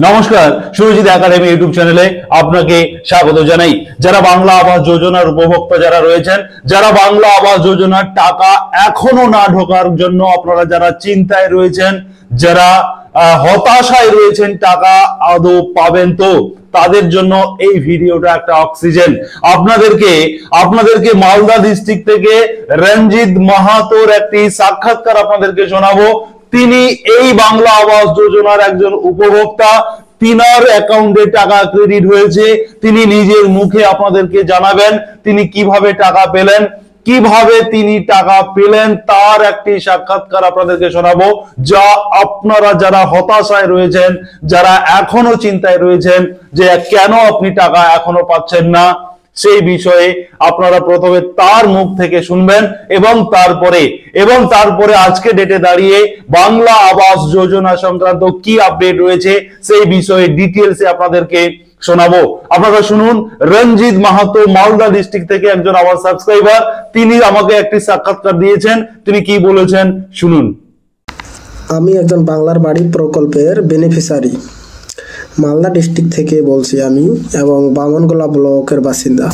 নমস্কার, Surajit academy YouTube চ্যানেলে আপনাকে স্বাগত জানাই। যারা বাংলা আবাস যোজনার উপভোক্তা যারা রয়েছেন, যারা বাংলা আবাস যোজনার টাকা এখনো না ঢোকার জন্য আপনারা যারা চিন্তায় রয়েছেন, যারা হতাশায় রয়েছেন টাকা আদৌ পাবেন তো, তাদের জন্য এই ভিডিওটা একটা অক্সিজেন। আপনাদেরকে মালদা ডিস্ট্রিক্ট থেকে রঞ্জিত মাহাতোর একটি সাক্ষাৎকার আপনাদেরকে শোনাবো। তিনি এই বাংলা আবাস যোজনার একজন উপভোক্তা। তিনার অ্যাকাউন্টে টাকা ক্রেডিট হয়েছে, তিনি নিজের মুখে আপনাদেরকে জানাবেন তিনি কিভাবে টাকা পেলেন, তার একটি সাক্ষাৎকার আপনাদেরকে শোনাবো, যা আপনারা যারা হতাশায় রয়েছেন, যারা এখনো চিন্তায় রয়েছেন যে কেন আপনি টাকা এখনো পাচ্ছেন না, সেই বিষয়ে আপনারা প্রথমে তার মুখ থেকে শুনবেন এবং তারপরে আজকে ডেটে দাঁড়িয়ে বাংলা আবাস যোজনা সংক্রান্ত কি আপডেট রয়েছে সেই বিষয়ে ডিটেইলসে আপনাদেরকে শোনাবো। আপনারা শুনুন। রঞ্জিত মাহাতো মালদা ডিস্ট্রিক্ট থেকে একজন আমার সাবস্ক্রাইবার, তিনি আমাকে একটি সাক্ষাৎকার দিয়েছেন। তিনি কি বলেছেন শুনুন। আমি একজন বাংলার বাড়ি প্রকল্পের বেনিফিশিয়ারি, মালদা ডিস্ট্রিক্ট থেকে বলছি আমি, এবং বামনগোলা ব্লকের বাসিন্দা।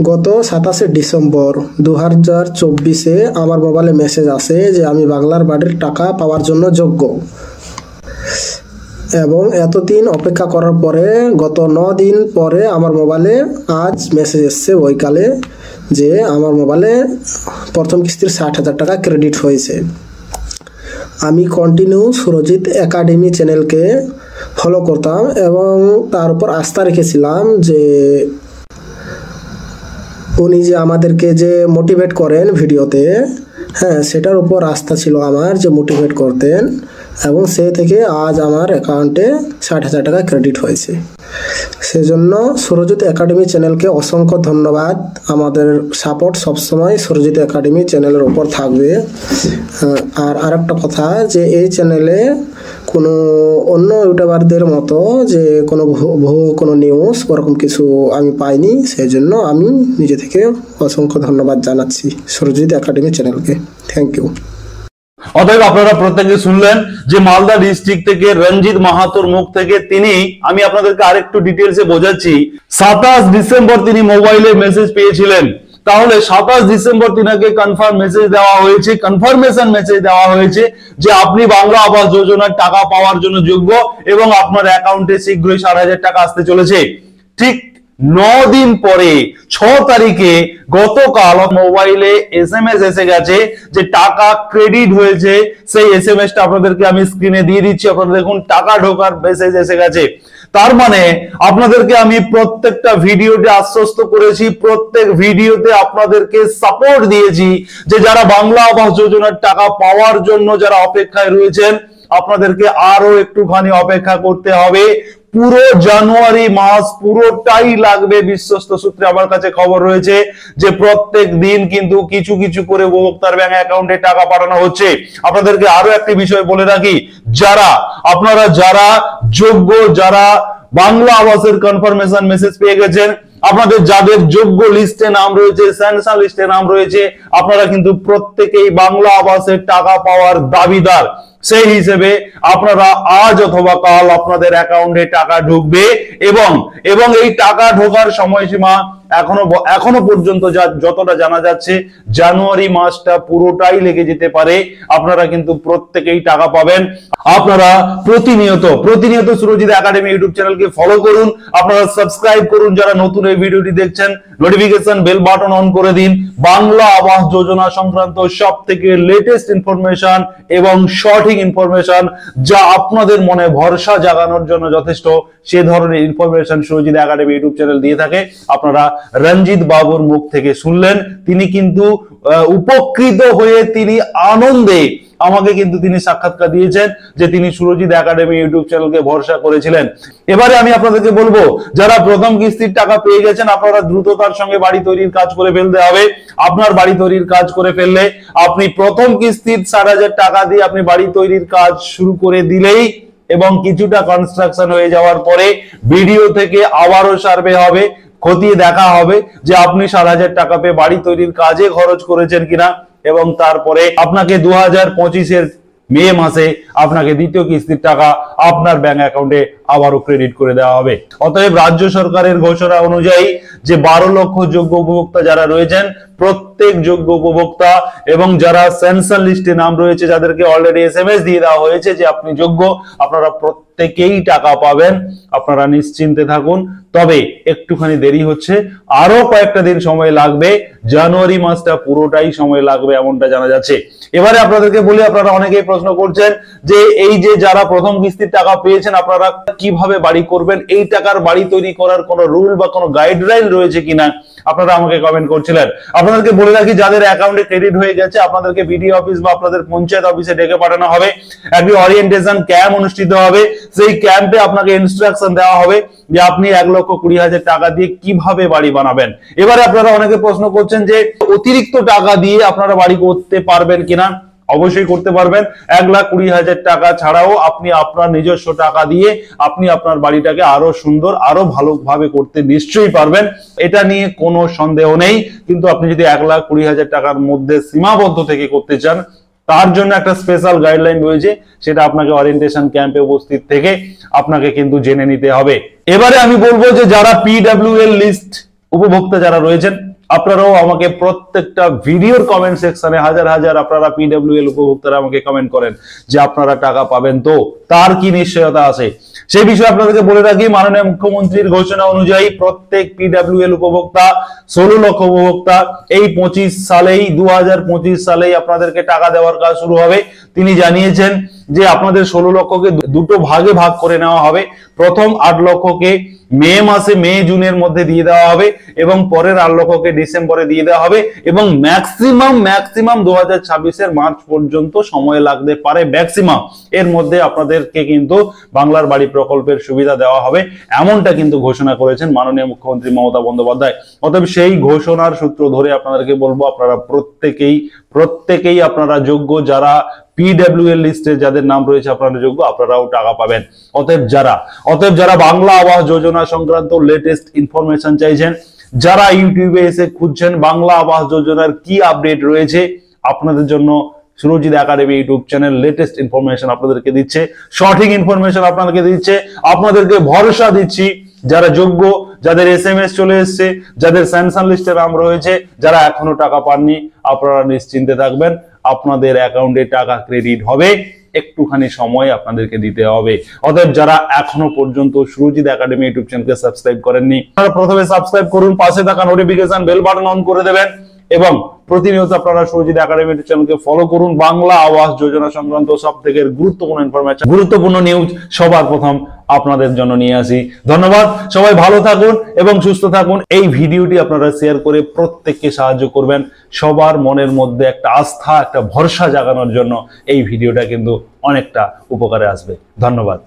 গত 27 ডিসেম্বর 2024 আমার মোবাইলে মেসেজ আসে যে আমি বাংলার বাড়ির টাকা পাওয়ার জন্য যোগ্য, এবং এতদিন অপেক্ষা করার পরে গত 9 দিন পরে আমার মোবাইলে আজ মেসেজ এসছে ওইকালে যে আমার মোবাইলে প্রথম কিস্তির 60,000 টাকা ক্রেডিট হয়েছে। আমি কন্টিনিউ সুরজিৎ একাডেমি চ্যানেলকে ফলো করতাম এবং তার উপর আস্থা রেখেছিলাম যে উনি যে আমাদেরকে যে মোটিভেট করেন ভিডিওতে, সেটার উপর আস্থা ছিল আমার যে মোটিভেট করতেন, এবং সে থেকে আজ আমার অ্যাকাউন্টে 60,000 টাকা ক্রেডিট হয়েছে। সেজন্য সুরজিৎ একাডেমি চ্যানেলকে অসংখ্য ধন্যবাদ। আমাদের সাপোর্ট সবসময় সুরজিৎ একাডেমি চ্যানেলের উপর থাকবে। আর আরেকটা কথা, যে এই চ্যানেলে কোনো অন্য ইউটিউবারদের মতো যে কোনো নিউজ ওরকম কিছু আমি পাইনি, সেই জন্য আমি নিজে থেকে অসংখ্য ধন্যবাদ জানাচ্ছি সুরজিৎ একাডেমি চ্যানেলকে। Thank you. অতএব আপনারা প্রত্যেকে শুনলেন যে মালদা ডিস্ট্রিক্ট থেকে রঞ্জিত মাহাতোর মুখ থেকে আমি আপনাদেরকে আরেকটু ডিটেইলসে বোঝাচ্ছি। 27 ডিসেম্বর তিনি মোবাইলে মেসেজ পেয়েছিলেন। তাহলে 27 ডিসেম্বর তিনাকে কনফার্মেশন মেসেজ দেওয়া হয়েছে যে আপনি বাংলা আবাস যোজনার টাকা পাওয়ার জন্য যোগ্য এবং আপনার অ্যাকাউন্টে শীঘ্রই 60,000 টাকা আসতে চলেছে। ঠিক 9 দিন পরে 6 তারিখে গতকাল মোবাইলে SMS এসে গেছে যে টাকা ক্রেডিট হয়েছে। সেই SMS টা আপনাদেরকে আমি স্ক্রিনে দিয়ে দিচ্ছি, আপনারা দেখুন। টাকা ঢোকার মেসেজ এসে গেছে। তার মানে আপনাদেরকে আমি প্রত্যেকটা ভিডিওতে আশ্বস্ত করেছি, প্রত্যেক ভিডিওতে আপনাদেরকে সাপোর্ট দিয়েছি যে যারা বাংলা আবাস যোজনার টাকা পাওয়ার জন্য যারা অপেক্ষায় রয়েছেন, আপনাদেরকে আরো একটুখানি অপেক্ষা করতে হবে। পুরো জানুয়ারি মাস পুরোটাই লাগবে। বিশ্বস্ত সূত্রে আমার কাছে খবর রয়েছে যে প্রত্যেক দিন কিন্তু কিছু কিছু করে উপভোক্তার ব্যাংক অ্যাকাউন্টে টাকা পাঠানো হচ্ছে। আপনাদেরকে আরো একটি বিষয় বলে রাখি, আপনারা যারা যোগ্য, যারা বাংলা আবাসের কনফার্মেশন মেসেজ পেয়ে গেছেন, আপনাদের যাদের যোগ্য লিস্টে নাম রয়েছে, স্যাংশন লিস্টে নাম রয়েছে, আপনারা কিন্তু প্রত্যেকেই বাংলা আবাসের টাকা পাওয়ার দাবিদার। সেই হিসেবে আপনারা আজ অথবা কাল আপনাদের অ্যাকাউন্টে টাকা ঢুকবে এবং এই টাকা ঢোকার সময়সীমা এখনো পর্যন্ত যতটা জানা যাচ্ছে জানুয়ারি মাসটা পুরোটাই লেগে যেতে পারে। আপনারা কিন্তু প্রত্যেকেই টাকা পাবেন। আপনারা প্রতিনিয়ত সুরজিৎ একাডেমি ইউটিউব চ্যানেলকে ফলো করুন, আপনারা সাবস্ক্রাইব করুন। যারা নতুন এই ভিডিওটি দেখছেন, নোটিফিকেশন বেল বাটন অন করে দিন। বাংলা আবাস যোজনা সংক্রান্ত সবথেকে লেটেস্ট ইনফরমেশন এবং সঠিক ইনফরমেশন, যা আপনাদের মনে ভরসা জাগানোর জন্য যথেষ্ট, সে ধরনের information Surajit academy YouTube channel দিয়ে থাকে। আপনারা রঞ্জিত বাবুর মুখ থেকে শুনলেন। তিনি কিন্তু উপকৃত হয়ে তিনি আনন্দে আমাকে কিন্তু তিনি সাক্ষাৎকার দিয়েছেন যে তিনি সুরজিৎ একাডেমি ইউটিউব চ্যানেলকে ভরসা করেছিলেন। এবারে আমি আপনাদেরকে বলবো, যারা প্রথম কিস্তির টাকা পেয়ে গেছেন, আপনারা দ্রুততার সঙ্গে বাড়ি তৈরির কাজ করে ফেলতে হবে। আপনার বাড়ি তৈরির কাজ করে ফেললে আপনি প্রথম কিস্তির 60,000 টাকা দিয়ে আপনি বাড়ি তৈরির কাজ শুরু করে দিলেই, এবং কিছুটা কনস্ট্রাকশন হয়ে যাওয়ার পরে ভিডিও থেকে আবারও সার্ভে হবে, খতিয়ে দেখা হবে যে আপনি 60,000 টাকা পেয়ে বাড়ি তৈরির কাজে খরচ করেছেন কিনা, এবং তারপরে আপনাকে 2025-এর মে মাসে আপনাকে দ্বিতীয় কিস্তির টাকা আপনার ব্যাংক অ্যাকাউন্টে আবারও ক্রেডিট করে দেওয়া হবে। অতএব রাজ্য সরকারের ঘোষণা অনুযায়ী যে 12 লক্ষ যোগ্য উপভোক্তা যারা রয়েছেন, প্রত্যেক যোগ্য উপভোক্তা এবং যারা সেন্সার লিস্টে নাম রয়েছে, যাদেরকে অলরেডি SMS দিয়ে দেওয়া হয়েছে যে আপনি যোগ্য, আপনারা প্রত্যেকেই টাকা পাবেন। আপনারা নিশ্চিন্তে থাকুন। তবে একটুখানি দেরি হচ্ছে, আরো কয়েকটা দিন সময় লাগবে, জানুয়ারি মাসটা পুরোটাই সময় লাগবে এমনটা জানা যাচ্ছে। এবারে আপনাদেরকে বলি, আপনারা অনেকেই প্রশ্ন করছেন যে এই যে যারা প্রথম কিস্তির টাকা পেয়েছেন আপনারা কিভাবে বাড়ি করবেন, এই টাকার বাড়ি তৈরি করার কোনো রুল বা কোনো গাইডলাইন রয়েছে কিনা আপনারা আমাকে কমেন্ট করছিলেন। আপনাদেরকে বলে রাখি, যাদের অ্যাকাউন্টে ক্রেডিট হয়ে গেছে আপনাদেরকে বিডিও অফিস বা আপনাদের পঞ্চায়েত অফিসে ডেকে পাঠানো হবে। একটি ওরিয়েন্টেশন ক্যাম্প অনুষ্ঠিত হবে। সেই ক্যাম্পে আপনাকে ইনস্ট্রাকশন দেওয়া হবে যে আপনি 1,20,000 টাকা দিয়ে কিভাবে বাড়ি বানাবেন। এবারে আপনারা অনেকে প্রশ্ন করছেন যে অতিরিক্ত টাকা দিয়ে আপনারা বাড়ি করতে পারবেন কিনা। অবশ্যই করতে পারবেন। 1,20,000 টাকা ছাড়াও আপনি আপনার নিজস্ব টাকা দিয়ে আপনি আপনার বাড়িটাকে আরো সুন্দর, আরো ভালোভাবে করতে নিশ্চয়ই পারবেন, এটা নিয়ে কোনো সন্দেহ নেই। কিন্তু আপনি যদি 1,20,000 টাকার মধ্যে সীমাবদ্ধ থেকে করতে চান, তার জন্য একটা স্পেশাল গাইডলাইন রয়েছে, সেটা আপনাকে ওরিয়েন্টেশন ক্যাম্পে উপস্থিত থেকে আপনাকে কিন্তু জেনে নিতে হবে। এবারে আমি বলবো যে যারা PWL লিস্ট উপভোক্তা যারা রয়েছেন, আপনারাও আমাকে প্রত্যেকটা ভিডিওর কমেন্ট সেকশনে হাজার হাজার আপনারা PWL উপভোক্তারা আমাকে কমেন্ট করেন যে আপনারা টাকা পাবেন, তো তার কি নিশ্চয়তা আছে সেই বিষয়ে আপনাদেরকে বলে রাখি। মাননীয় মুখ্যমন্ত্রীর ঘোষণা অনুযায়ী প্রত্যেক PWL উপভোক্তা 16 লক্ষ উপভোক্তা এই 2025 সালেই আপনাদেরকে টাকা দেওয়ার কাজ শুরু হবে। তিনি জানিয়েছেন যে আপনাদের 16 লক্ষকে দুটো ভাগে ভাগ করে নেওয়া হবে। প্রথম 8 লক্ষকে মে মাসে, মে জুনের মধ্যে দিয়ে দেওয়া হবে এবং পরের 8 লক্ষকে ডিসেম্বরে দিয়ে দেওয়া হবে এবং ম্যাক্সিমাম 2026 মার্চ পর্যন্ত সময় লাগতে পারে, ম্যাক্সিমাম এর মধ্যে আপনাদেরকে কিন্তু বাংলার বাড়ি প্রকল্পের সুবিধা দেওয়া হবে, এমনটা কিন্তু ঘোষণা করেছেন মাননীয় মুখ্যমন্ত্রী মমতা বন্দ্যোপাধ্যায়। অতএব সেই ঘোষণার সূত্র ধরে আপনাদেরকে বলবো, আপনারা প্রত্যেকেই আপনারা যোগ্য। যারা PWL লিস্টে যাদের নাম রয়েছে আপনারা যোগ্য, আপনারাও টাকা পাবেন। অতএব যারা বাংলা আবাস যোজনা সংক্রান্ত লেটেস্ট ইনফরমেশন চাইছেন, যারা ইউটিউবে এসে খুঁজছেন বাংলা আবাস যোজনার কি আপডেট রয়েছে, আপনাদের জন্য Surajit academy YouTube channel latest information আপনাদেরকে দিচ্ছে, সঠিক ইনফরমেশন আপনাদেরকে দিচ্ছে। আপনাদেরকে ভরসা দিচ্ছি, যারা যোগ্য, যাদের SMS চলে এসছে, যাদের স্যাংশন লিস্টে নাম রয়েছে, যারা এখনো টাকা পাননি, আপনারা নিশ্চিন্তে থাকবেন, আপনাদের অ্যাকাউন্টে টাকা ক্রেডিট হবে। একটুখানি সময় আপনাদেরকে দিতে হবে। অতএব যারা এখনো পর্যন্ত সুরজিৎ একাডেমি ইউটিউব চ্যানেলকে সাবস্ক্রাইব করেননি, আপনারা প্রথমে সাবস্ক্রাইব করুন, পাশে থাকা নোটিফিকেশন বেল বাটন অন করে দেবেন এবং প্রতিনিয়ত আপনারা সুরজিৎ একাডেমি ইউটিউব চ্যানেলকে ফলো করুন। বাংলা আবাস যোজনা সংক্রান্ত সবথেকে গুরুত্বপূর্ণ ইনফরমেশন, গুরুত্বপূর্ণ নিউজ সবার প্রথম আপনাদের জন্য নিয়ে আসি। ধন্যবাদ, সবাই ভালো থাকুন এবং সুস্থ থাকুন। এই ভিডিওটি আপনারা শেয়ার করে প্রত্যেককে সাহায্য করবেন। সবার মনের মধ্যে একটা আস্থা, একটা ভরসা জাগানোর জন্য এই ভিডিওটা কিন্তু অনেকটা উপকারে আসবে। ধন্যবাদ।